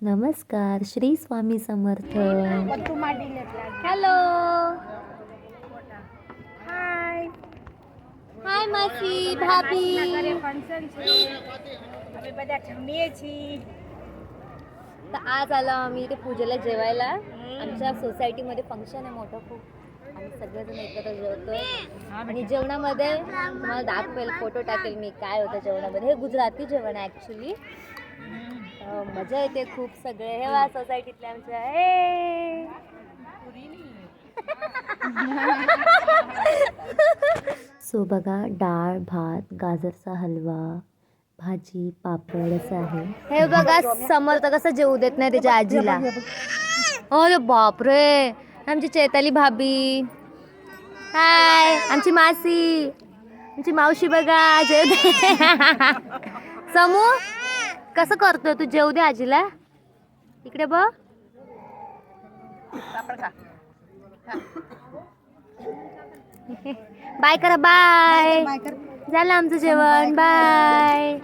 नमस्कार, श्री स्वामी समर्थ. हॅलो. हाय हाय मासी भाभी. तर आज आलो आम्ही इथे पूजेला जेवायला. आमच्या सोसायटीमध्ये फंक्शन आहे मोठं खूप. आम्ही सगळेजण एकत्र जेवतोय आणि जेवणामध्ये तुम्हाला दाखवेल, फोटो टाकेल मी काय होतं जेवणामध्ये. हे गुजराती जेवण आहे ॲक्च्युली. मजा येते खूप. सगळे हे वा सोसायटीतले आमच्या हे सो बघा, डाळ, भात, गाजरचा हलवा, भाजी, पापड असं आहे. हे बघा समर्थ कसं जेवू देत नाही त्याच्या आजीला. अरे बापरे. आमची चैताली भाभी. हाय आमची मासी, आमची मावशी बघा जेव दे. समू कसं करतोय तू? जेवू दे आजीला. इकडे बघ. बाय करा. बाय. झालं आमचं जेवण. बाय.